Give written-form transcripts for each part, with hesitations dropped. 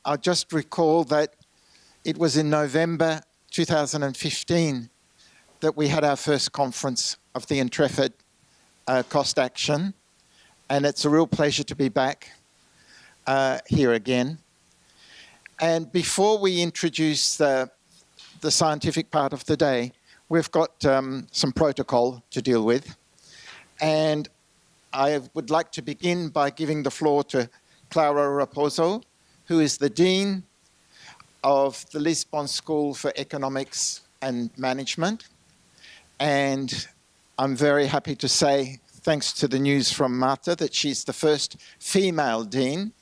I'll just recall that it was in November 2015 that we had our first conference of the INTREPID Cost Action, and it's a real pleasure to be back here again. And before we introduce the scientific part of the day, we've got some protocol to deal with. And I would like to begin by giving the floor to Clara Raposo, who is the Dean of the Lisbon School for Economics and Management. And I'm very happy to say, thanks to the news from Marta, that she's the first female dean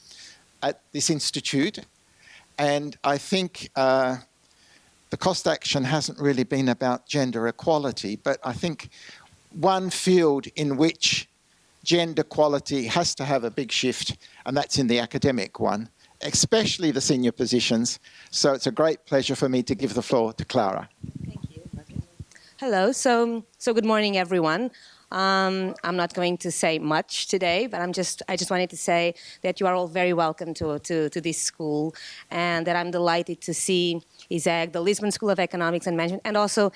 at this institute. And I think the cost action hasn't really been about gender equality, but I think one field in which gender equality has to have a big shift, and that's in the academic one, especially the senior positions. So it's a great pleasure for me to give the floor to Clara. Thank you. Hello, so good morning, everyone. I'm not going to say much today, but I just wanted to say that you are all very welcome to this school, and that I'm delighted to see ISEG, the Lisbon School of Economics and Management, and also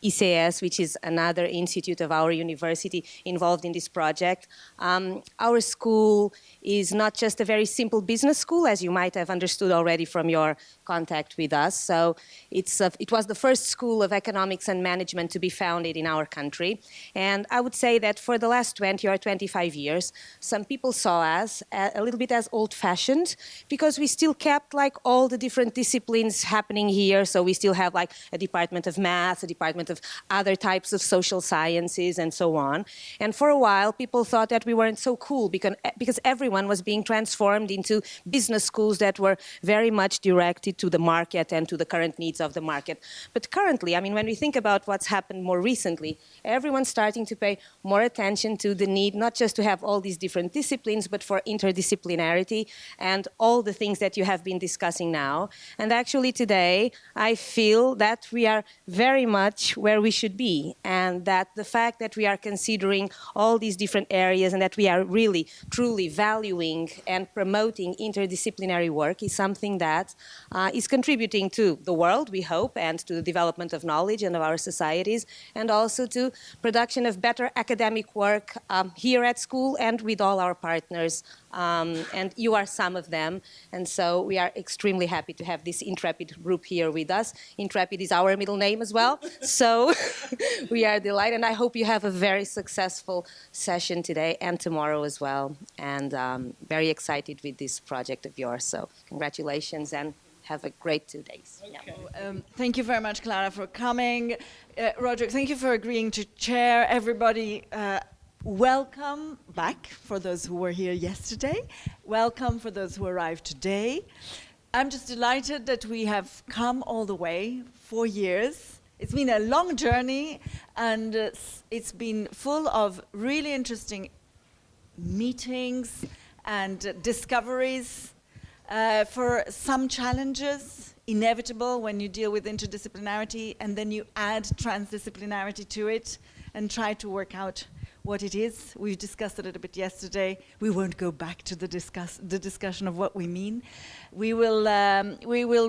ICS, which is another institute of our university involved in this project. Our school is not just a very simple business school, as you might have understood already from your contact with us. So it was the first school of economics and management to be founded in our country. And I would say that for the last 20 or 25 years, some people saw us a little bit as old-fashioned, because we still kept like all the different disciplines happening here. So we still have like a department of math, a department of other types of social sciences, and so on. And for a while, people thought that we weren't so cool because everyone was being transformed into business schools that were very much directed to the market and to the current needs of the market. But currently, I mean, when we think about what's happened more recently, everyone's starting to pay more attention to the need not just to have all these different disciplines, but for interdisciplinarity and all the things that you have been discussing now. And actually today, I feel that we are very much where we should be, and that the fact that we are considering all these different areas and that we are really, truly valuing and promoting interdisciplinary work is something that is contributing to the world, we hope, and to the development of knowledge and of our societies, and also to production of better academic work here at school and with all our partners. And you are some of them. And so we are extremely happy to have this INTREPID group here with us. INTREPID is our middle name as well. So we are delighted. And I hope you have a very successful session today and tomorrow as well. And very excited with this project of yours. So congratulations and have a great 2 days. Okay. Yeah. Thank you very much, Clara, for coming. Roderick, thank you for agreeing to chair. Everybody, welcome back for those who were here yesterday. Welcome for those who arrived today. I'm just delighted that we have come all the way, 4 years. It's been a long journey, and it's been full of really interesting meetings and discoveries. For some challenges, inevitable when you deal with interdisciplinarity, and then you add transdisciplinarity to it and try to work out what it is. We discussed it a bit yesterday. We won't go back to the discussion of what we mean. We will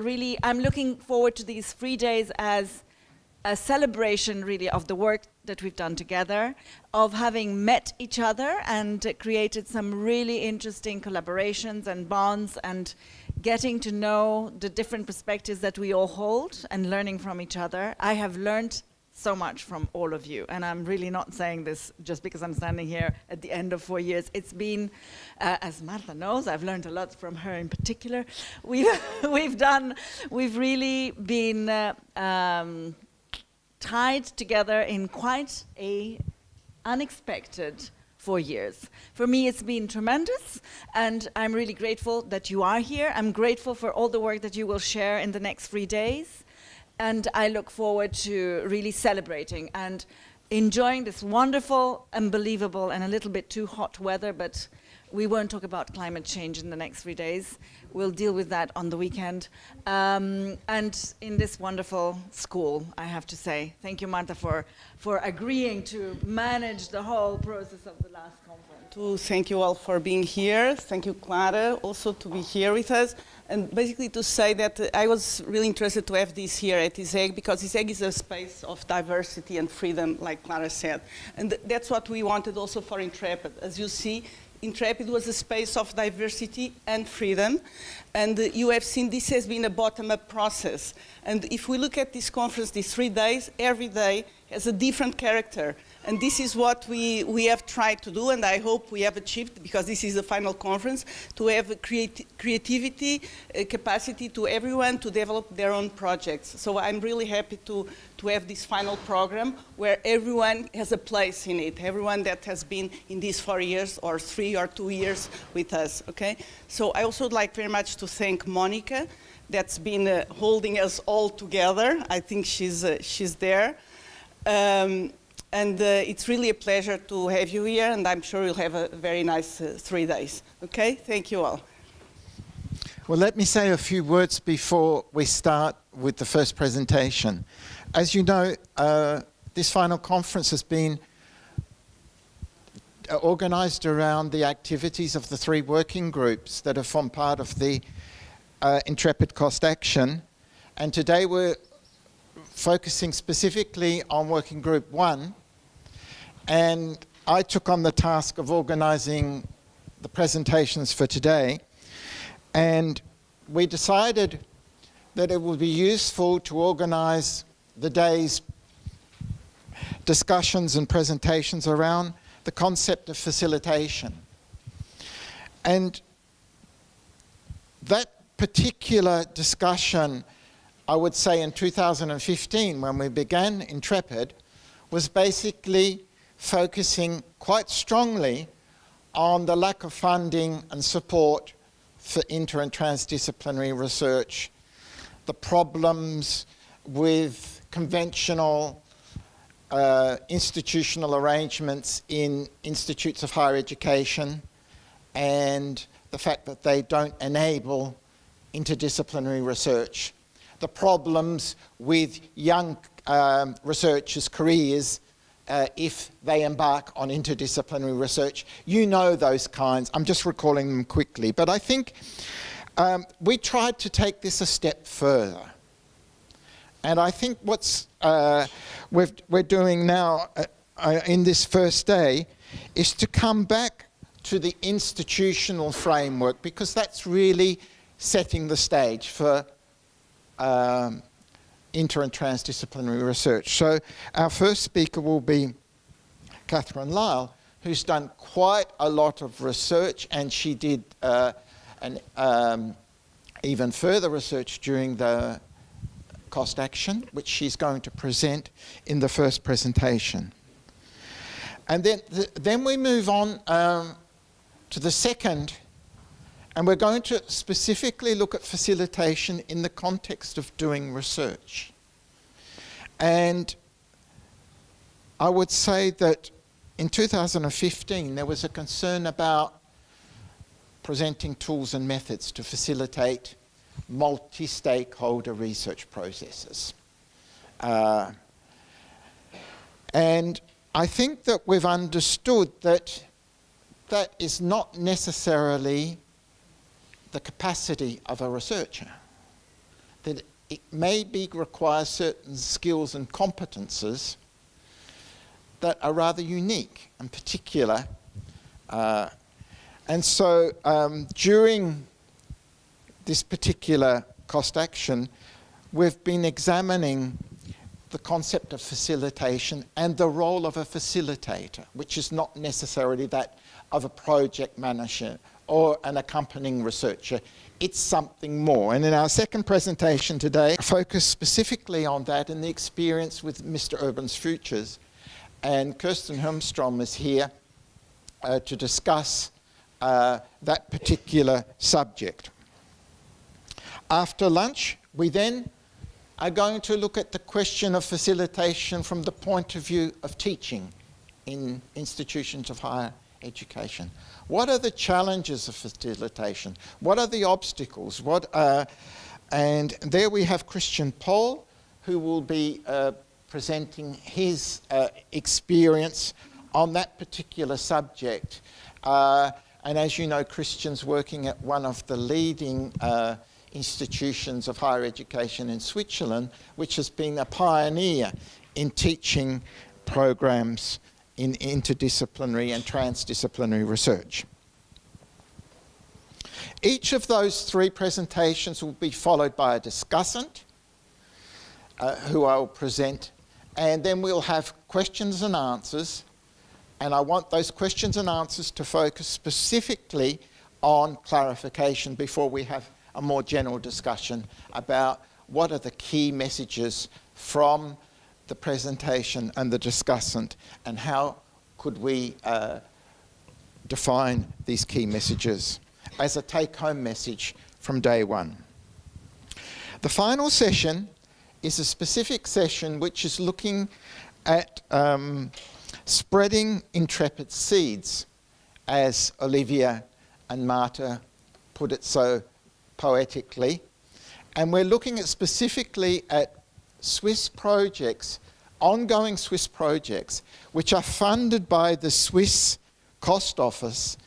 really, I'm looking forward to these 3 days as a celebration really of the work that we've done together, of having met each other and created some really interesting collaborations and bonds, and getting to know the different perspectives that we all hold and learning from each other. I have learned so much from all of you, and I'm really not saying this just because I'm standing here at the end of 4 years. It's been, as Marta knows, I've learned a lot from her in particular. We've really been tied together in quite a unexpected 4 years. For me, it's been tremendous, and I'm really grateful that you are here. I'm grateful for all the work that you will share in the next 3 days, and I look forward to really celebrating and enjoying this wonderful, unbelievable, and a little bit too hot weather, but we won't talk about climate change in the next 3 days. We'll deal with that on the weekend. And in this wonderful school, I have to say, thank you, Marta, for agreeing to manage the whole process of the last conference. To thank you all for being here. Thank you, Clara, also to be here with us. And basically to say that I was really interested to have this here at ISEG, because ISEG is a space of diversity and freedom, like Clara said. And that's what we wanted also for INTREPID. As you see, INTREPID was a space of diversity and freedom. And you have seen this has been a bottom-up process. And if we look at this conference, these 3 days, every day has a different character. And this is what we have tried to do, and I hope we have achieved, because this is the final conference, to have a creativity, capacity to everyone to develop their own projects. So I'm really happy to have this final program where everyone has a place in it, everyone that has been in these 4 years or 3 or 2 years with us, okay? So I also would like very much to thank Monica, that's been holding us all together. I think she's there. And it's really a pleasure to have you here, and I'm sure you'll have a very nice 3 days. Okay? Thank you all. Well, let me say a few words before we start with the first presentation. As you know, this final conference has been organised around the activities of the 3 working groups that have formed part of the INTREPID Cost Action. And today we're focusing specifically on working group 1. And I took on the task of organising the presentations for today. And we decided that it would be useful to organise the day's discussions and presentations around the concept of facilitation. And that particular discussion, I would say in 2015, when we began INTREPID, was basically focusing quite strongly on the lack of funding and support for inter and transdisciplinary research, the problems with conventional institutional arrangements in institutes of higher education, and the fact that they don't enable interdisciplinary research, the problems with young researchers' careers if they embark on interdisciplinary research. You know those kinds. I'm just recalling them quickly. But I think we tried to take this a step further. And I think what's we're doing now in this first day is to come back to the institutional framework, because that's really setting the stage for inter and transdisciplinary research. So our first speaker will be Catherine Lyall, who's done quite a lot of research, and she did even further research during the cost action, which she's going to present in the first presentation. And then we move on to the second, and we're going to specifically look at facilitation in the context of doing research. And I would say that in 2015, there was a concern about presenting tools and methods to facilitate multi-stakeholder research processes. And I think that we've understood that that is not necessarily the capacity of a researcher, that it maybe requires certain skills and competences that are rather unique and particular. And so during this particular cost action, we've been examining the concept of facilitation and the role of a facilitator, which is not necessarily that of a project manager or an accompanying researcher. It's something more. And in our second presentation today, focus specifically on that and the experience with Mr. Urban's Futures. And Kirsten Helmstrom is here to discuss that particular subject. After lunch, we then are going to look at the question of facilitation from the point of view of teaching in institutions of higher education. What are the challenges of facilitation? What are the obstacles? And there we have Christian Pohl, who will be presenting his experience on that particular subject. And as you know, Christian's working at one of the leading institutions of higher education in Switzerland, which has been a pioneer in teaching programs in interdisciplinary and transdisciplinary research. Each of those 3 presentations will be followed by a discussant who I will present, and then we'll have questions and answers, and I want those questions and answers to focus specifically on clarification before we have a more general discussion about what are the key messages from the presentation and the discussant, and how could we define these key messages as a take-home message from day one. The final session is a specific session which is looking at spreading INTREPID seeds, as Olivia and Marta put it so poetically. And we're looking at specifically at Swiss projects, ongoing Swiss projects, which are funded by the Swiss Cost Office,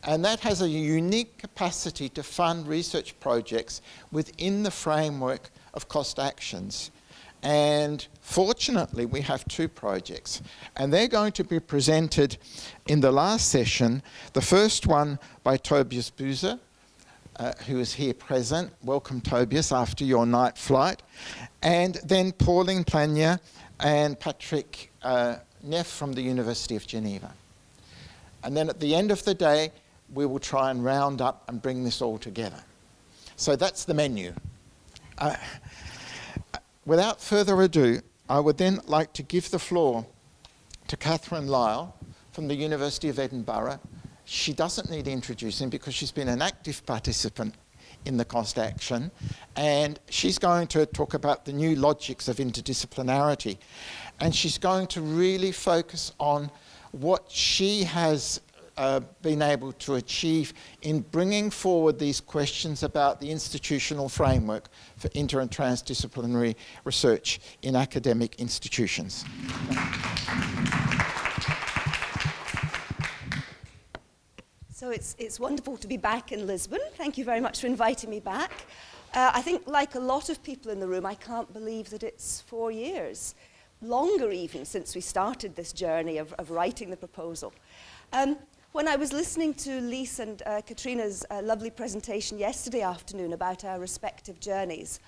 and that has a unique capacity to fund research projects within the framework of cost actions. And fortunately, we have 2 projects, and they're going to be presented in the last session. The first one by Tobias Buser, who is here present. Welcome, Tobias, after your night flight. And then Pauline Plagna and Patrick Neff from the University of Geneva. And then at the end of the day, we will try and round up and bring this all together. So that's the menu. Without further ado, I would then like to give the floor to Catherine Lyall from the University of Edinburgh. She doesn't need introducing because she's been an active participant in the cost action, and she's going to talk about the new logics of interdisciplinarity, and she's going to really focus on what she has been able to achieve in bringing forward these questions about the institutional framework for inter and transdisciplinary research in academic institutions. So it's wonderful to be back in Lisbon. Thank you very much for inviting me back. I think, like a lot of people in the room, I can't believe that it's 4 years, longer even, since we started this journey of writing the proposal. When I was listening to Lise and Katrina's lovely presentation yesterday afternoon about our respective journeys,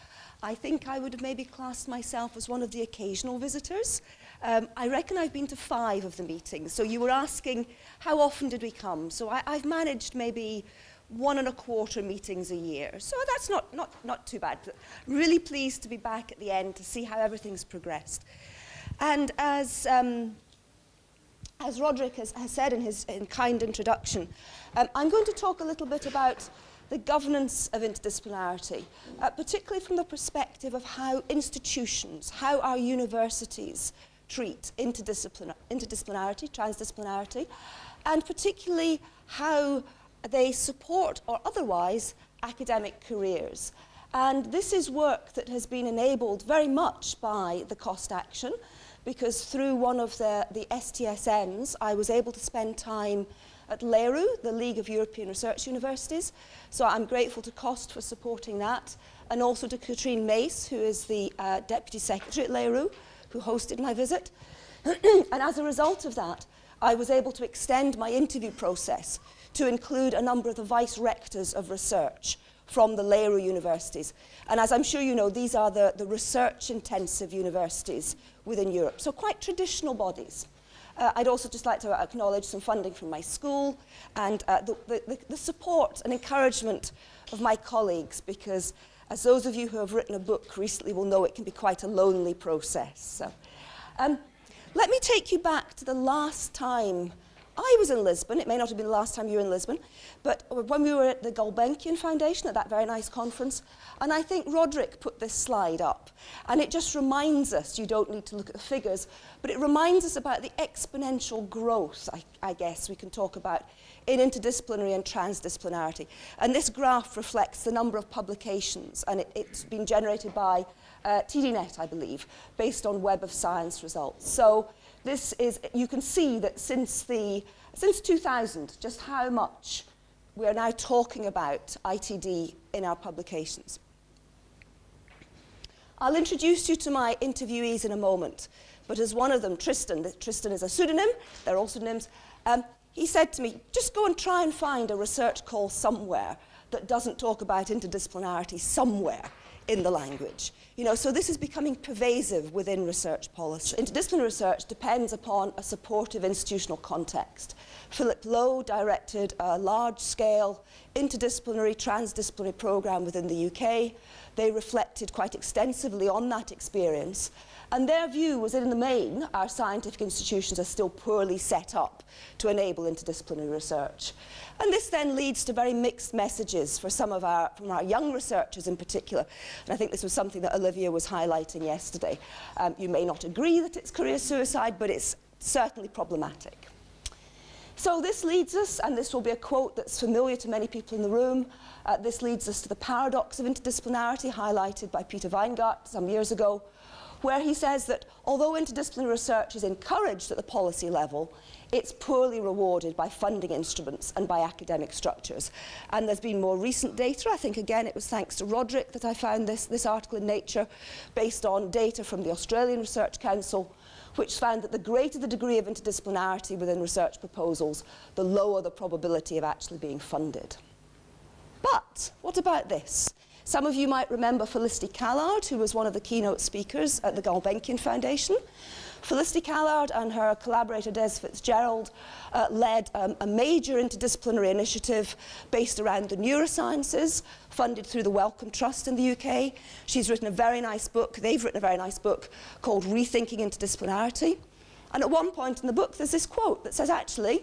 I think I would have maybe classed myself as one of the occasional visitors. I reckon I've been to 5 of the meetings. So you were asking, how often did we come? So I've managed maybe 1.25 meetings a year. So that's not too bad. But really pleased to be back at the end to see how everything's progressed. And as Roderick has said in his kind introduction, I'm going to talk a little bit about the governance of interdisciplinarity, particularly from the perspective of how institutions, how our universities treat interdisciplinarity, transdisciplinarity, and particularly how they support or otherwise academic careers. And this is work that has been enabled very much by the cost action, because through one of the STSNs, I was able to spend time at LERU, the League of European Research Universities. So I'm grateful to COST for supporting that, and also to Katrine Mace, who is the Deputy Secretary at LERU, who hosted my visit. And as a result of that, I was able to extend my interview process to include a number of the vice-rectors of research from the LERU universities. And as I'm sure you know, these are the research-intensive universities within Europe, so quite traditional bodies. I'd also just like to acknowledge some funding from my school and the support and encouragement of my colleagues, because as those of you who have written a book recently will know, it can be quite a lonely process. So, let me take you back to the last time I was in Lisbon. It may not have been the last time you were in Lisbon, but when we were at the Gulbenkian Foundation at that very nice conference, and I think Roderick put this slide up, and it just reminds us, you don't need to look at the figures, but it reminds us about the exponential growth, I guess we can talk about, in interdisciplinary and transdisciplinarity. And this graph reflects the number of publications, and it's been generated by TDNet, I believe, based on Web of Science results. So this is, you can see that since 2000, just how much we are now talking about ITD in our publications. I'll introduce you to my interviewees in a moment, but as one of them, Tristan is a pseudonym, they're all pseudonyms, he said to me, just go and try and find a research call somewhere that doesn't talk about interdisciplinarity somewhere in the language. You know, so this is becoming pervasive within research policy. Interdisciplinary research depends upon a supportive institutional context. Philip Lowe directed a large-scale interdisciplinary, transdisciplinary program within the UK. They reflected quite extensively on that experience. And their view was that in the main, our scientific institutions are still poorly set up to enable interdisciplinary research. And this then leads to very mixed messages for some of from our young researchers in particular. And I think this was something that Olivia was highlighting yesterday. You may not agree that it's career suicide, but it's certainly problematic. So this leads us, and this will be a quote that's familiar to many people in the room, this leads us to the paradox of interdisciplinarity highlighted by Peter Weingart some years ago, where he says that although interdisciplinary research is encouraged at the policy level, it's poorly rewarded by funding instruments and by academic structures. And there's been more recent data, I think again it was thanks to Roderick that I found this article in Nature, based on data from the Australian Research Council, which found that the greater the degree of interdisciplinarity within research proposals, the lower the probability of actually being funded. But what about this? Some of you might remember Felicity Callard, who was one of the keynote speakers at the Gulbenkian Foundation. Felicity Callard and her collaborator Des Fitzgerald led a major interdisciplinary initiative based around the neurosciences, funded through the Wellcome Trust in the UK. She's written a very nice book, they've written a very nice book called Rethinking Interdisciplinarity. And at one point in the book there's this quote that says, actually,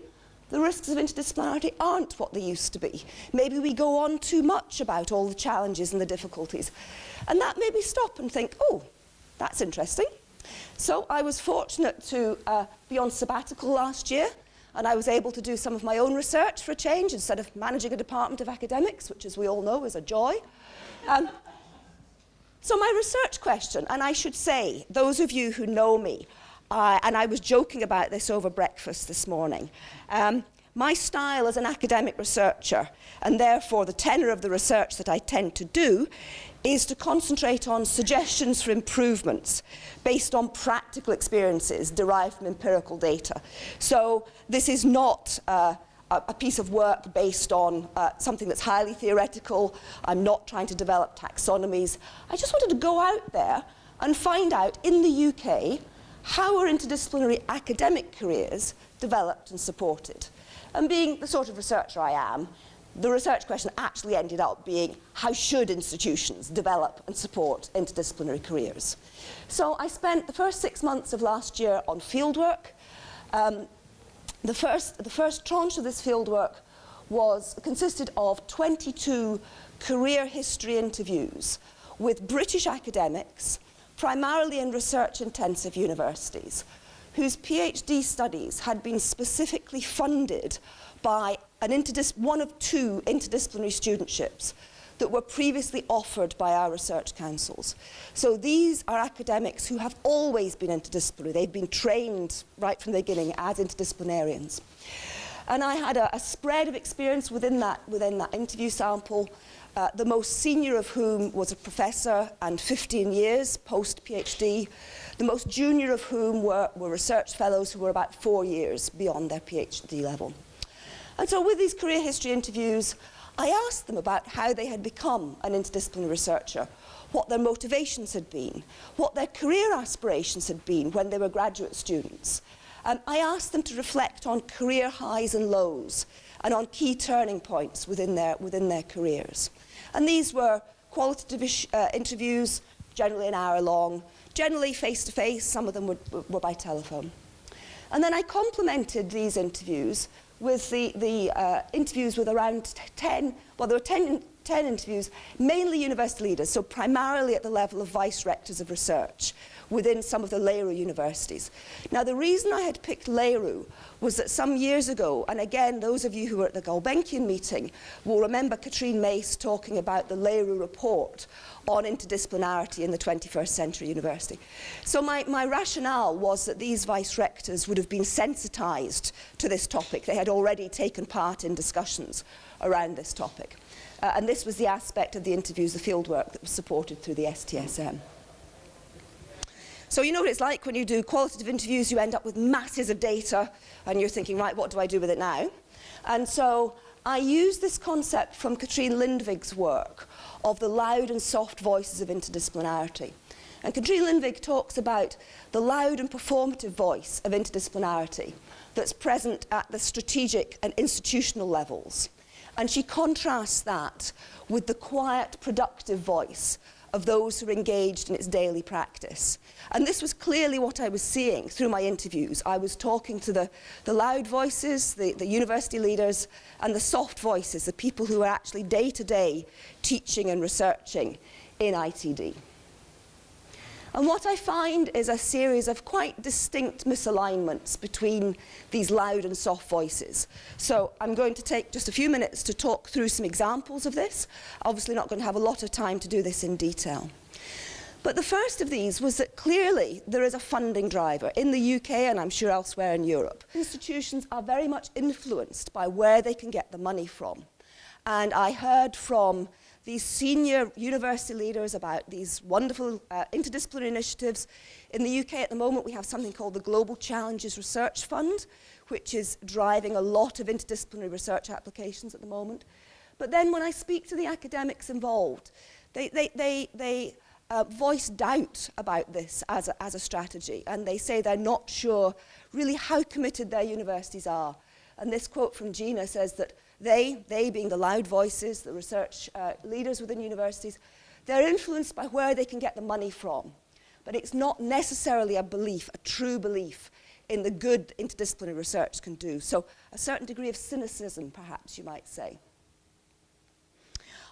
the risks of interdisciplinarity aren't what they used to be. Maybe we go on too much about all the challenges and the difficulties. And that made me stop and think, oh, that's interesting. So I was fortunate to be on sabbatical last year, and I was able to do some of my own research for a change instead of managing a department of academics, which, as we all know, is a joy. So my research question, and I should say, those of you who know me, and I was joking about this over breakfast this morning, my style as an academic researcher, and therefore the tenor of the research that I tend to do, is to concentrate on suggestions for improvements based on practical experiences derived from empirical data. So this is not a piece of work based on something that's highly theoretical. I'm not trying to develop taxonomies. I just wanted to go out there and find out in the UK how are interdisciplinary academic careers developed and supported. And being the sort of researcher I am, the research question actually ended up being how should institutions develop and support interdisciplinary careers. So I spent the first 6 months of last year on fieldwork. The first tranche of this fieldwork consisted of 22 career history interviews with British academics, primarily in research-intensive universities, whose PhD studies had been specifically funded by one of two interdisciplinary studentships that were previously offered by our research councils. So these are academics who have always been interdisciplinary. They've been trained right from the beginning as interdisciplinarians. And I had a spread of experience within that interview sample, the most senior of whom was a professor and 15 years post-PhD, the most junior of whom were research fellows who were about 4 years beyond their PhD level. And so with these career history interviews, I asked them about how they had become an interdisciplinary researcher, what their motivations had been, what their career aspirations had been when they were graduate students. I asked them to reflect on career highs and lows and on key turning points within their careers. And these were qualitative interviews, generally an hour long, generally face-to-face, some of them were by telephone. And then I complemented these interviews with the interviews with around 10, well, there were 10 interviews, mainly university leaders, so primarily at the level of vice-rectors of research within some of the Leiru universities. Now, the reason I had picked Leiru was that some years ago, and again, those of you who were at the Gulbenkian meeting will remember Katrine Mace talking about the Leiru report on interdisciplinarity in the 21st century university. So my rationale was that these vice-rectors would have been sensitized to this topic. They had already taken part in discussions around this topic. And this was the aspect of the interviews, the fieldwork that was supported through the STSM. So you know what it's like when you do qualitative interviews, you end up with masses of data and you're thinking, right, what do I do with it now? And so I use this concept from Katrien Lindvig's work of the loud and soft voices of interdisciplinarity. And Katrien Lindvig talks about the loud and performative voice of interdisciplinarity that's present at the strategic and institutional levels. And she contrasts that with the quiet, productive voice of those who are engaged in its daily practice. And this was clearly what I was seeing through my interviews. I was talking to the loud voices, the university leaders, and the soft voices, the people who are actually day-to-day teaching and researching in ITD. And what I find is a series of quite distinct misalignments between these loud and soft voices. So I'm going to take just a few minutes to talk through some examples of this. Obviously not going to have a lot of time to do this in detail. But the first of these was that clearly there is a funding driver in the UK and I'm sure elsewhere in Europe. Institutions are very much influenced by where they can get the money from. And I heard from these senior university leaders about these wonderful interdisciplinary initiatives. In the UK at the moment, we have something called the Global Challenges Research Fund, which is driving a lot of interdisciplinary research applications at the moment. But then when I speak to the academics involved, they voice doubt about this as a strategy, and they say they're not sure really how committed their universities are. And this quote from Gina says that they being the loud voices, the research leaders within universities, they're influenced by where they can get the money from. But it's not necessarily a belief, a true belief in the good interdisciplinary research can do. So a certain degree of cynicism, perhaps you might say.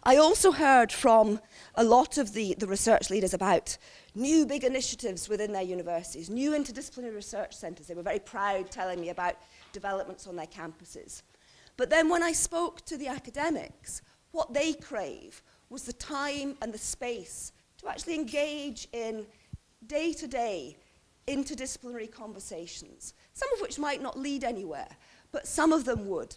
I also heard from a lot of the research leaders about new big initiatives within their universities, new interdisciplinary research centres. They were very proud telling me about developments on their campuses. But then when I spoke to the academics, what they crave was the time and the space to actually engage in day-to-day interdisciplinary conversations, some of which might not lead anywhere, but some of them would.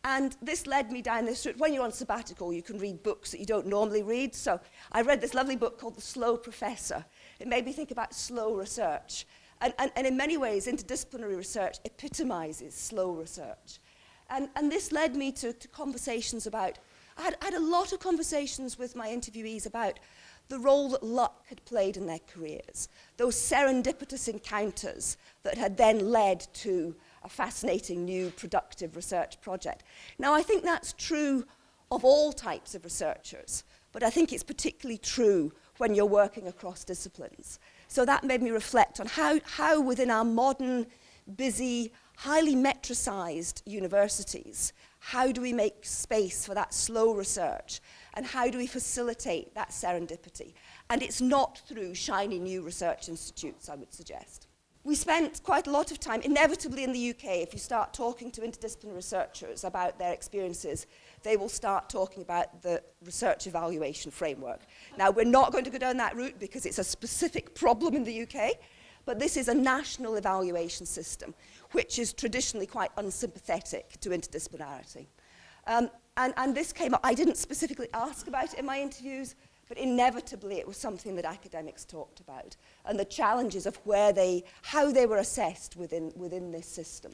And this led me down this route. When you're on sabbatical, you can read books that you don't normally read. So I read this lovely book called The Slow Professor. It made me think about slow research. And in many ways, interdisciplinary research epitomizes slow research. And this led me to conversations about, I had a lot of conversations with my interviewees about the role that luck had played in their careers, those serendipitous encounters that had then led to a fascinating new productive research project. Now, I think that's true of all types of researchers, but I think it's particularly true when you're working across disciplines. So that made me reflect on how within our modern, busy, highly metricized universities, how do we make space for that slow research? And how do we facilitate that serendipity? And it's not through shiny new research institutes, I would suggest. We spent quite a lot of time, inevitably in the UK, if you start talking to interdisciplinary researchers about their experiences, they will start talking about the research evaluation framework. Now, we're not going to go down that route because it's a specific problem in the UK, but this is a national evaluation system, which is traditionally quite unsympathetic to interdisciplinarity. And this came up, I didn't specifically ask about it in my interviews, but inevitably it was something that academics talked about, and the challenges of how they were assessed within this system.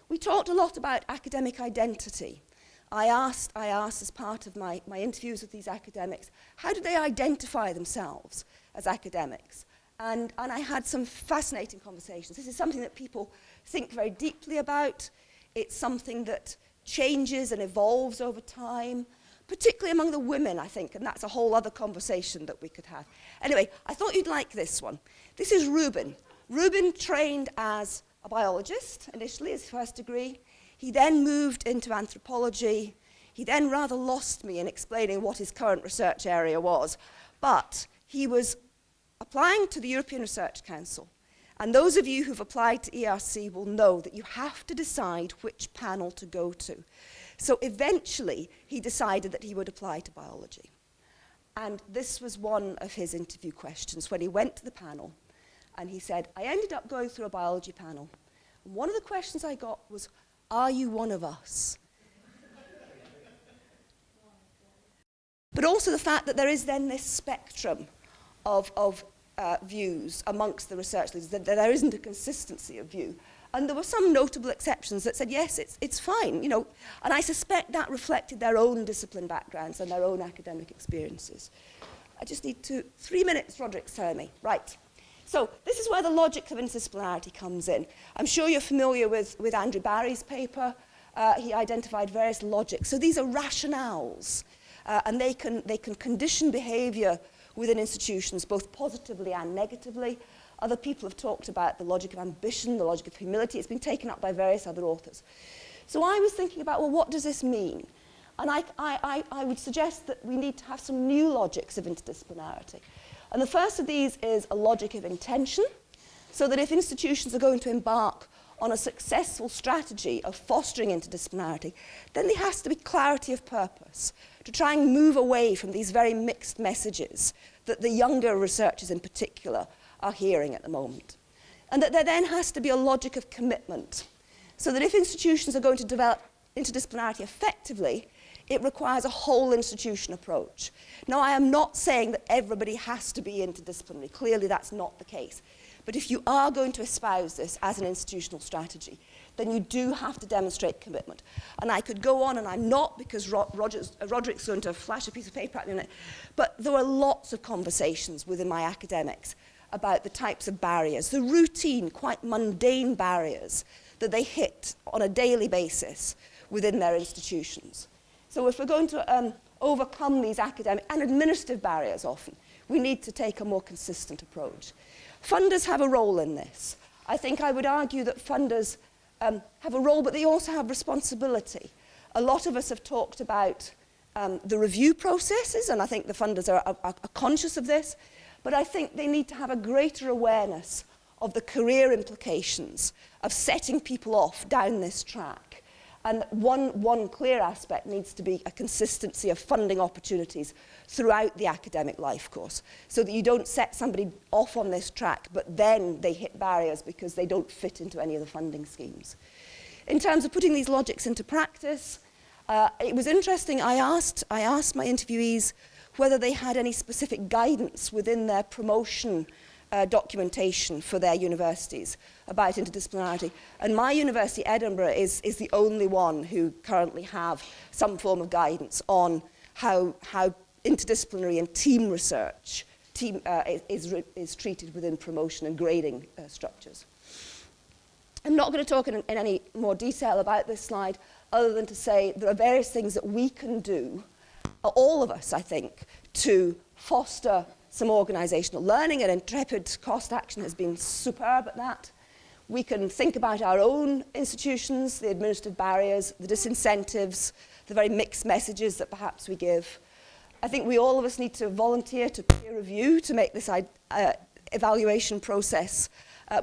We talked a lot about academic identity. I asked as part of my interviews with these academics, how do they identify themselves as academics? And I had some fascinating conversations. This is something that people think very deeply about. It's something that changes and evolves over time, particularly among the women, I think, and that's a whole other conversation that we could have. Anyway, I thought you'd like this one. This is Ruben. Ruben trained as a biologist, initially, his first degree. He then moved into anthropology. He then rather lost me in explaining what his current research area was, but he was applying to the European Research Council. And those of you who've applied to ERC will know that you have to decide which panel to go to. So eventually, he decided that he would apply to biology. And this was one of his interview questions when he went to the panel. And he said, I ended up going through a biology panel. And one of the questions I got was, are you one of us? but also the fact that there is then this spectrum of views amongst the research leaders, that there isn't a consistency of view. And there were some notable exceptions that said, yes, it's fine, you know, and I suspect that reflected their own discipline backgrounds and their own academic experiences. I just need 3 minutes, Roderick's telling me. Right. So this is where the logic of interdisciplinarity comes in. I'm sure you're familiar with Andrew Barry's paper. He identified various logics. So these are rationales, and they can condition behavior within institutions, both positively and negatively. Other people have talked about the logic of ambition, the logic of humility. It's been taken up by various other authors. So I was thinking about, well, what does this mean? And I would suggest that we need to have some new logics of interdisciplinarity. And the first of these is a logic of intention, so that if institutions are going to embark on a successful strategy of fostering interdisciplinarity, then there has to be clarity of purpose to try and move away from these very mixed messages that the younger researchers in particular are hearing at the moment. And that there then has to be a logic of commitment, so that if institutions are going to develop interdisciplinarity effectively, it requires a whole institution approach. Now, I am not saying that everybody has to be interdisciplinary. Clearly, that's not the case. But if you are going to espouse this as an institutional strategy, then you do have to demonstrate commitment. And I could go on, and I'm not, because Roderick's going to flash a piece of paper at me in a minute. But there were lots of conversations within my academics about the types of barriers, the routine, quite mundane barriers that they hit on a daily basis within their institutions. So if we're going to overcome these academic and administrative barriers often, we need to take a more consistent approach. Funders have a role in this. I think I would argue that funders have a role, but they also have responsibility. A lot of us have talked about the review processes, and I think the funders are conscious of this, but I think they need to have a greater awareness of the career implications of setting people off down this track. And one clear aspect needs to be a consistency of funding opportunities throughout the academic life course, so that you don't set somebody off on this track, but then they hit barriers because they don't fit into any of the funding schemes. In terms of putting these logics into practice, it was interesting. I asked my interviewees whether they had any specific guidance within their promotion documentation for their universities about interdisciplinarity. And my university, Edinburgh, is the only one who currently have some form of guidance on how interdisciplinary and team research is treated within promotion and grading structures. I'm not going to talk in any more detail about this slide, other than to say there are various things that we can do, all of us, I think, to foster some organisational learning, and INTREPID cost action has been superb at that. We can think about our own institutions, the administrative barriers, the disincentives, the very mixed messages that perhaps we give. I think all of us need to volunteer to peer review to make this evaluation process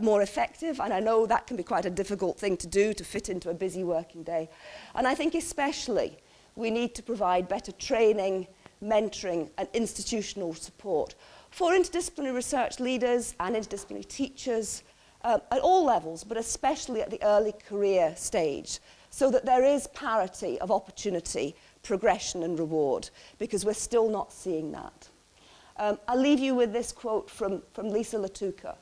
more effective, and I know that can be quite a difficult thing to do, to fit into a busy working day. And I think especially we need to provide better training, mentoring and institutional support for interdisciplinary research leaders and interdisciplinary teachers at all levels, but especially at the early career stage, so that there is parity of opportunity, progression and reward, because we're still not seeing that. I'll leave you with this quote from Lisa Latuka.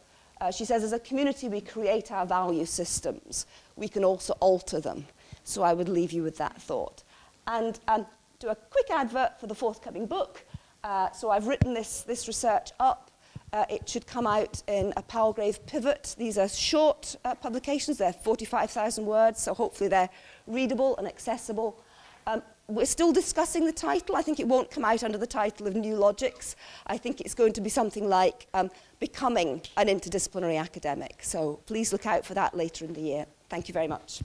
She says, as a community we create our value systems, we can also alter them. So I would leave you with that thought. And do a quick advert for the forthcoming book. So I've written this research up. It should come out in a Palgrave Pivot. These are short publications. They're 45,000 words, so hopefully they're readable and accessible. We're still discussing the title. I think it won't come out under the title of New Logics. I think it's going to be something like Becoming an Interdisciplinary Academic. So please look out for that later in the year. Thank you very much.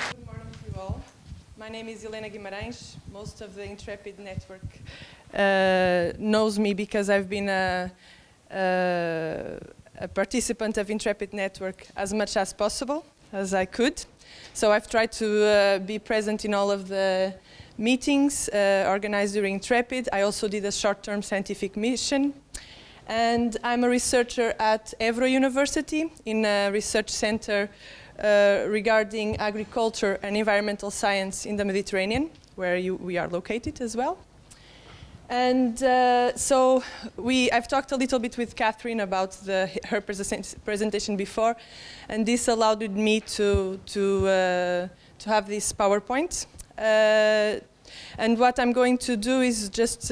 Good morning to you all. My name is Helena Guimarães. Most of the INTREPID network knows me because I've been a participant of INTREPID network as much as possible, as I could. So I've tried to be present in all of the meetings organized during INTREPID. I also did a short-term scientific mission. And I'm a researcher at Évora University in a research center regarding agriculture and environmental science in the Mediterranean. where we are located as well. And so I've talked a little bit with Catherine about her presentation before, and this allowed me to have this PowerPoint. And what I'm going to do is just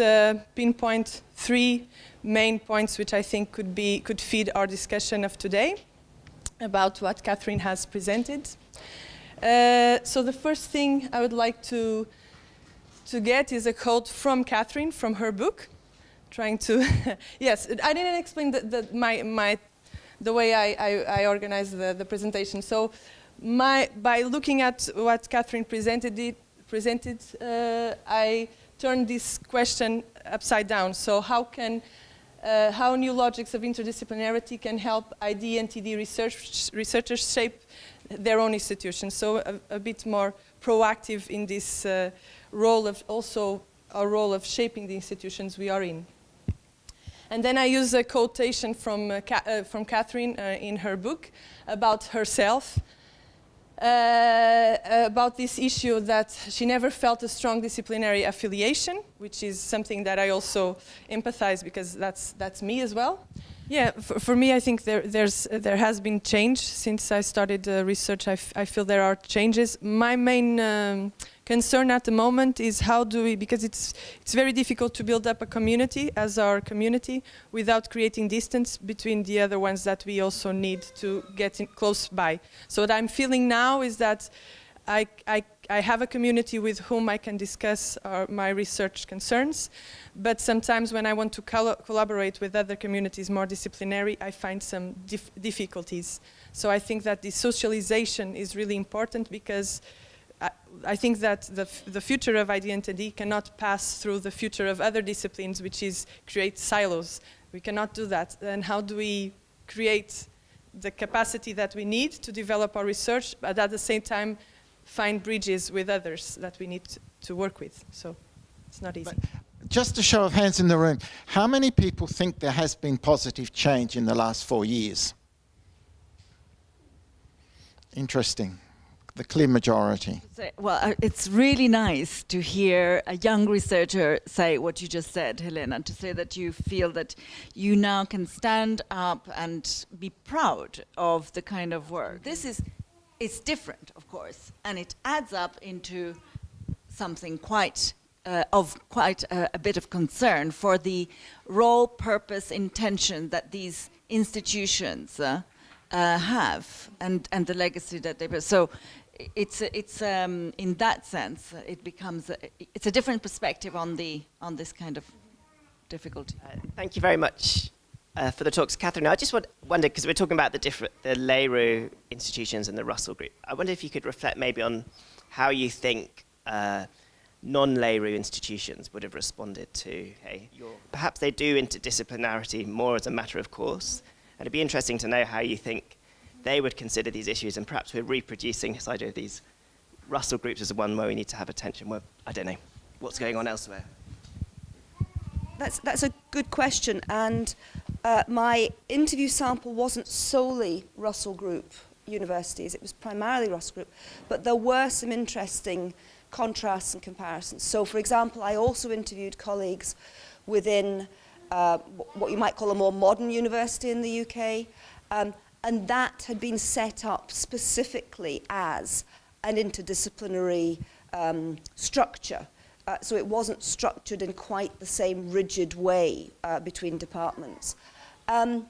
pinpoint 3 main points which I think could feed our discussion of today about what Catherine has presented. So the first thing I would like to get is a quote from Catherine, from her book, trying to, yes, I didn't explain the way I organized the presentation. So by looking at what Catherine presented, I turned this question upside down. So how new logics of interdisciplinarity can help ID and TD researchers shape their own institutions? So a bit more proactive in this role of shaping the institutions we are in. And then I use a quotation from Catherine in her book about herself, about this issue that she never felt a strong disciplinary affiliation, which is something that I also empathize, because that's me as well. Yeah, for me, I think there has been change since I started research. I feel there are changes. My main concern at the moment is how do we, because it's very difficult to build up a community as our community without creating distance between the other ones that we also need to get close by. So what I'm feeling now is that I have a community with whom I can discuss my research concerns, but sometimes when I want to collaborate with other communities more disciplinary, I find some difficulties. So I think that the socialization is really important, because I think that the future of ID and TD cannot pass through the future of other disciplines, which is create silos. We cannot do that. And how do we create the capacity that we need to develop our research, but at the same time find bridges with others that we need to work with? So it's not easy. But just a show of hands in the room, how many people think there has been positive change in the last 4 years? Interesting. The clear majority. Well, it's really nice to hear a young researcher say what you just said, Helena, to say that you feel that you now can stand up and be proud of the kind of work. It's different, of course, and it adds up into something quite a bit of concern for the role, purpose, intention that these institutions have, and the legacy that they. So it's in that sense it becomes it's a different perspective on this kind of difficulty. Thank you very much for the talks, Catherine. I just wonder, because we're talking about the LERU institutions and the Russell Group, I wonder if you could reflect maybe on how you think non-LERU institutions would have responded to, perhaps they do interdisciplinarity more as a matter of course, and it'd be interesting to know how you think they would consider these issues, and perhaps we're reproducing this idea of these Russell groups as the one where we need to have attention, where, I don't know, what's going on elsewhere? That's a good question, and my interview sample wasn't solely Russell Group universities, it was primarily Russell Group, but there were some interesting contrasts and comparisons. So, for example, I also interviewed colleagues within what you might call a more modern university in the UK, and that had been set up specifically as an interdisciplinary structure. So it wasn't structured in quite the same rigid way between departments. And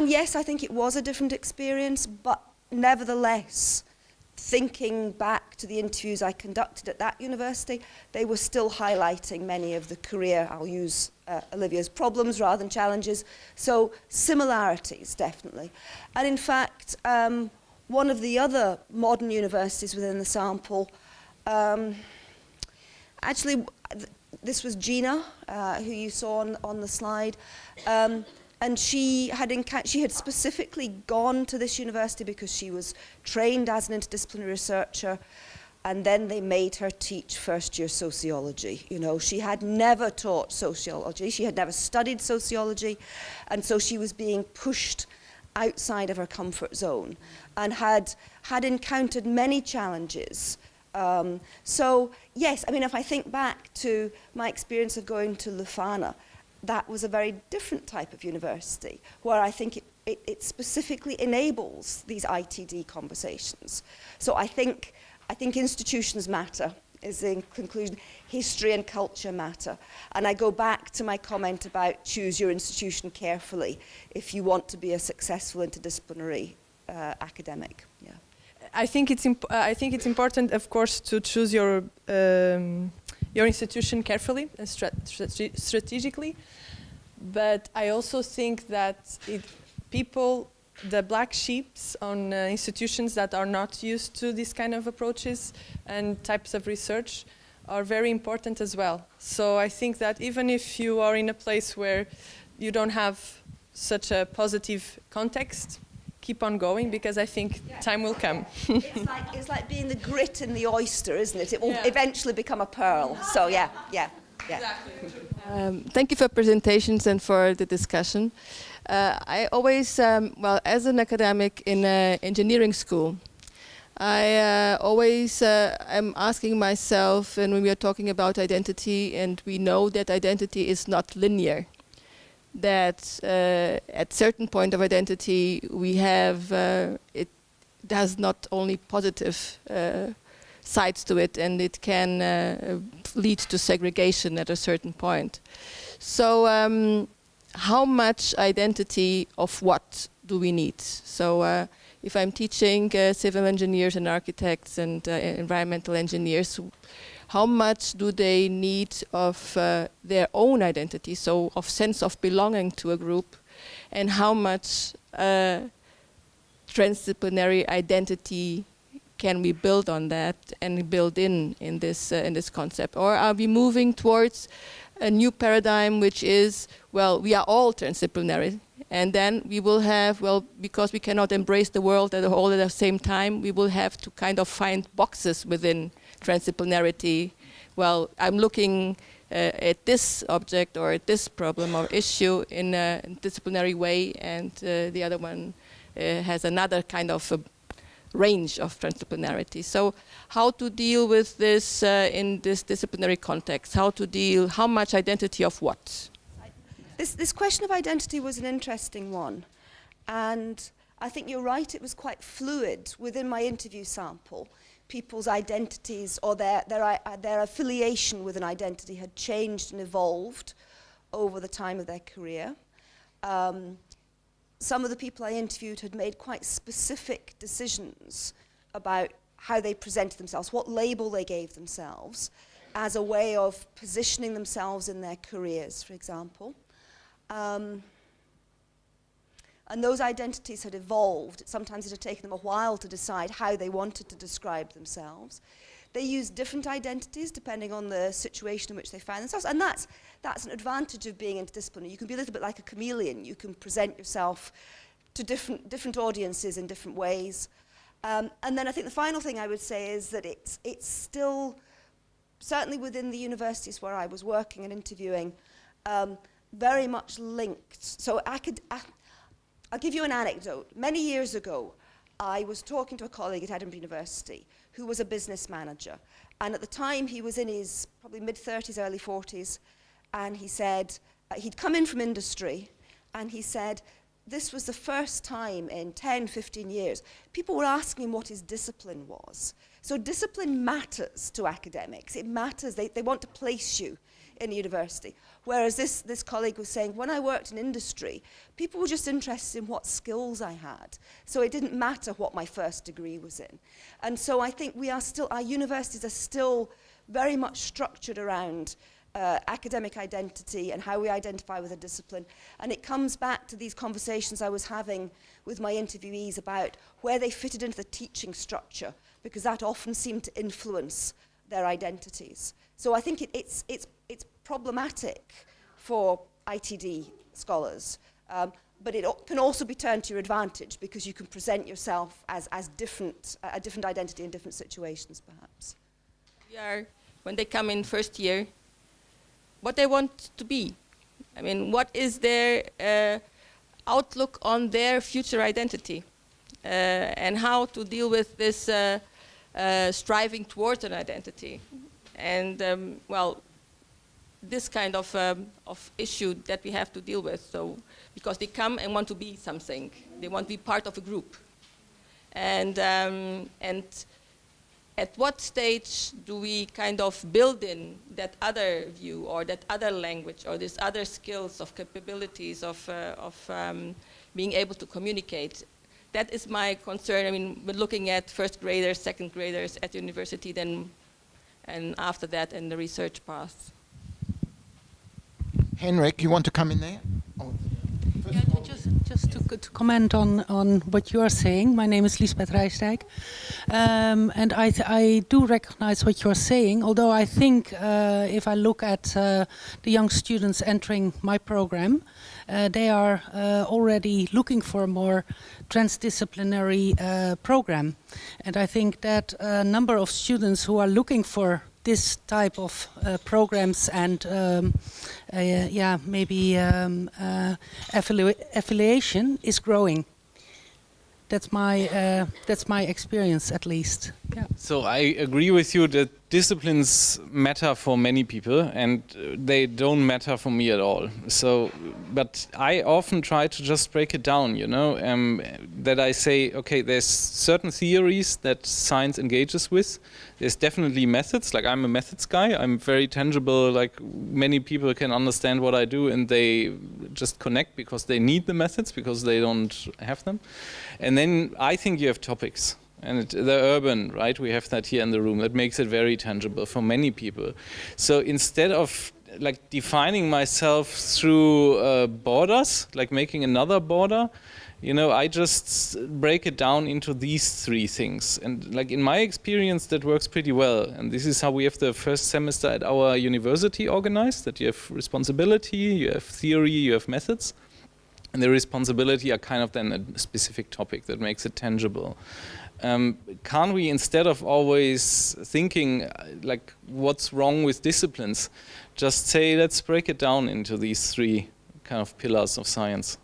yes, I think it was a different experience, but nevertheless, thinking back to the interviews I conducted at that university, they were still highlighting many of the career, I'll use Olivia's problems rather than challenges, so similarities, definitely. And in fact, one of the other modern universities within the sample, actually, this was Gina, who you saw on the slide, and she had specifically gone to this university because she was trained as an interdisciplinary researcher, and then they made her teach first-year sociology. You know, she had never taught sociology, she had never studied sociology, and so she was being pushed outside of her comfort zone, and had encountered many challenges So yes, I mean, if I think back to my experience of going to Lufana, that was a very different type of university, where I think it specifically enables these ITD conversations. So I think institutions matter, is the conclusion. History and culture matter. And I go back to my comment about choose your institution carefully if you want to be a successful interdisciplinary academic. Yeah. I think it's important, of course, to choose your institution carefully and strategically. But I also think that people, the black sheeps on institutions that are not used to this kind of approaches and types of research are very important as well. So I think that even if you are in a place where you don't have such a positive context, keep on going, because I think time will come. It's like being the grit in the oyster, isn't it? It will eventually become a pearl. So yeah. Exactly. Thank you for presentations and for the discussion. I always, as an academic in an engineering school, I always am asking myself, and when we are talking about identity, and we know that identity is not linear, that at certain point of identity we have, it has not only positive sides to it, and it can lead to segregation at a certain point. So how much identity of what do we need? So if I'm teaching civil engineers and architects and environmental engineers, how much do they need of their own identity, so of sense of belonging to a group, and how much transdisciplinary identity can we build on that and build in this concept? Or are we moving towards a new paradigm, which is, well, we are all transdisciplinary, and then we will have, well, because we cannot embrace the world at all at the same time, we will have to kind of find boxes within transdisciplinarity. Well, I'm looking at this object or at this problem or issue in a disciplinary way, and the other one has another kind of range of transdisciplinarity. So how to deal with this in this disciplinary context? How much identity of what? This question of identity was an interesting one. And I think you're right, it was quite fluid within my interview sample. People's identities or their affiliation with an identity had changed and evolved over the time of their career. Some of the people I interviewed had made quite specific decisions about how they presented themselves, what label they gave themselves, as a way of positioning themselves in their careers, for example. And those identities had evolved. Sometimes it had taken them a while to decide how they wanted to describe themselves. They used different identities depending on the situation in which they found themselves. And that's an advantage of being interdisciplinary. You can be a little bit like a chameleon. You can present yourself to different audiences in different ways. And then I think the final thing I would say is that it's still, certainly within the universities where I was working and interviewing, very much linked. So I'll give you an anecdote. Many years ago, I was talking to a colleague at Edinburgh University who was a business manager. And at the time, he was in his probably mid-30s, early 40s. And he said, he'd come in from industry, and he said, this was the first time in 10, 15 years, people were asking him what his discipline was. So discipline matters to academics. It matters. They want to place you in a university. Whereas this colleague was saying, when I worked in industry, people were just interested in what skills I had. So it didn't matter what my first degree was in. And so I think our universities are still very much structured around academic identity and how we identify with a discipline. And it comes back to these conversations I was having with my interviewees about where they fitted into the teaching structure, because that often seemed to influence their identities. So I think it's problematic for ITD scholars, but it can also be turned to your advantage, because you can present yourself as a different identity in different situations, perhaps. When they come in first year, what they want to be. I mean, what is their outlook on their future identity, and how to deal with this striving towards an identity. And well, this kind of issue that we have to deal with. So, because they come and want to be something, they want to be part of a group. And at what stage do we kind of build in that other view or that other language or these other skills of capabilities of being able to communicate? That is my concern. I mean, we're looking at first graders, second graders at the university, then, and after that in the research path. Henrik, you want to come in there? Oh. Yeah, just to comment on what you are saying. My name is Lisbeth Rijsdijk, and I do recognize what you're saying, although I think if I look at the young students entering my program, they are already looking for a more transdisciplinary program. And I think that a number of students who are looking for this type of programs and maybe affiliation is growing. That's my experience, at least. Yeah. So I agree with you that disciplines matter for many people, and they don't matter for me at all. So, but I often try to just break it down, you know, that I say, okay, there's certain theories that science engages with. There's definitely methods, like I'm a methods guy. I'm very tangible, like many people can understand what I do and they just connect because they need the methods, because they don't have them. And then I think you have topics. And the urban, right, we have that here in the room. That makes it very tangible for many people. So instead of like defining myself through borders, like making another border, you know, I just break it down into these three things. And like in my experience, that works pretty well. And this is how we have the first semester at our university organized, that you have responsibility, you have theory, you have methods. And the responsibility are kind of then a specific topic that makes it tangible. Can't we, instead of always thinking like what's wrong with disciplines, just say let's break it down into these three kind of pillars of science?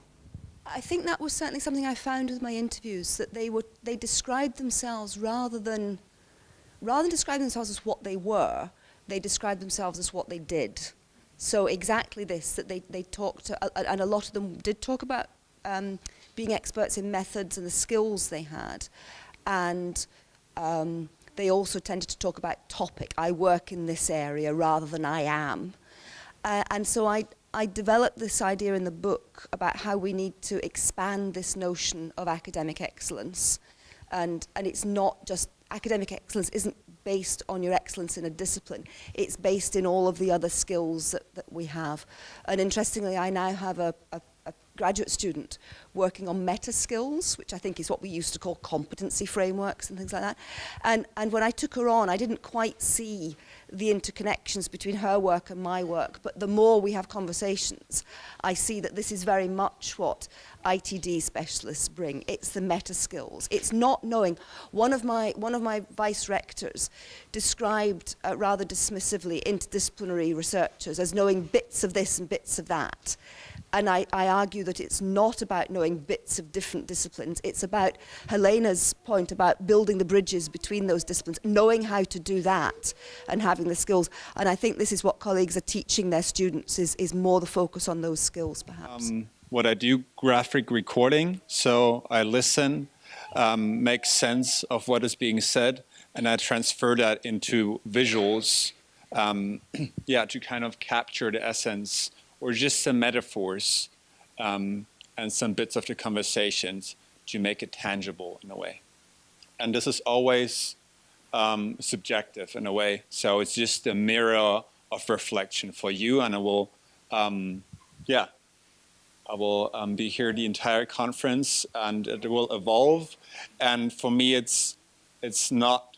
I think that was certainly something I found with my interviews, that they described themselves rather than describing themselves as what they were, they described themselves as what they did. So exactly this, that they talked, and a lot of them did talk about being experts in methods and the skills they had. And they also tended to talk about topic. I work in this area rather than I am. And so I developed this idea in the book about how we need to expand this notion of academic excellence. And it's not just, academic excellence isn't based on your excellence in a discipline. It's based in all of the other skills that we have. And interestingly, I now have a graduate student working on meta skills, which I think is what we used to call competency frameworks and things like that. And when I took her on, I didn't quite see the interconnections between her work and my work, but the more we have conversations, I see that this is very much what ITD specialists bring. It's the meta skills. It's not knowing. One of my vice rectors described rather dismissively interdisciplinary researchers as knowing bits of this and bits of that. And I argue that it's not about knowing bits of different disciplines. It's about Helena's point about building the bridges between those disciplines, knowing how to do that and having the skills. And I think this is what colleagues are teaching their students, is more the focus on those skills, perhaps. What I do, graphic recording. So I listen, make sense of what is being said, and I transfer that into visuals, to kind of capture the essence, or just some metaphors and some bits of the conversations to make it tangible in a way. And this is always subjective in a way. So it's just a mirror of reflection for you, and I will, be here the entire conference, and it will evolve. And for me, it's not,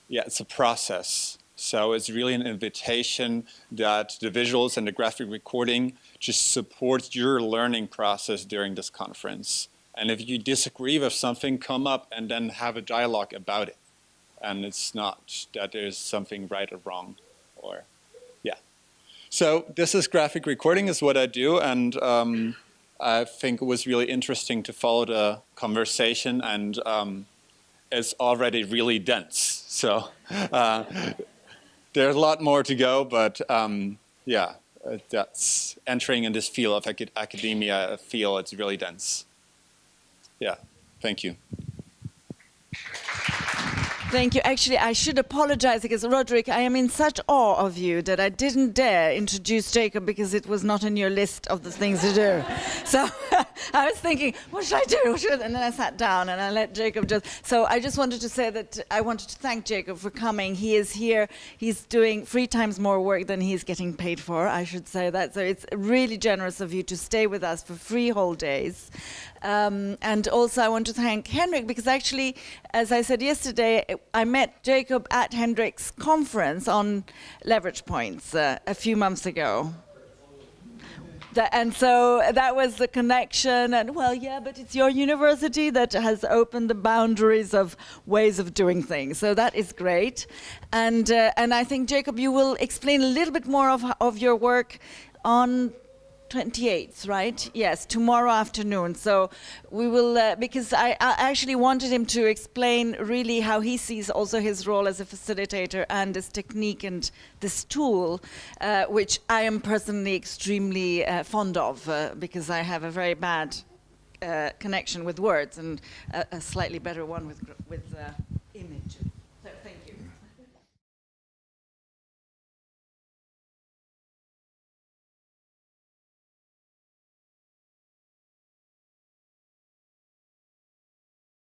it's a process. So it's really an invitation that the visuals and the graphic recording just support your learning process during this conference. And if you disagree with something, come up and then have a dialogue about it. And it's not that there's something right or wrong, or, So this is graphic recording, is what I do. And I think it was really interesting to follow the conversation and is already really dense. So there's a lot more to go, but yeah, that's entering in this field of academia. I feel it's really dense. Yeah, thank you. Thank you. Actually, I should apologize because, Roderick, I am in such awe of you that I didn't dare introduce Jacob because it was not on your list of the things to do. So I was thinking, what should I do? And then I sat down and I let Jacob just... So I just wanted to say that I wanted to thank Jacob for coming. He is here. He's doing 3 times more work than he's getting paid for, I should say that. So it's really generous of you to stay with us for 3 whole days. And also I want to thank Henrik because actually, as I said yesterday, I met Jacob at Henrik's conference on leverage points a few months ago. And so that was the connection, and well, yeah, but it's your university that has opened the boundaries of ways of doing things. So that is great. And I think, Jacob, you will explain a little bit more of your work on 28th, right? Yes, tomorrow afternoon. So we will, because I actually wanted him to explain really how he sees also his role as a facilitator and this technique and this tool, which I am personally extremely fond of because I have a very bad connection with words and a slightly better one with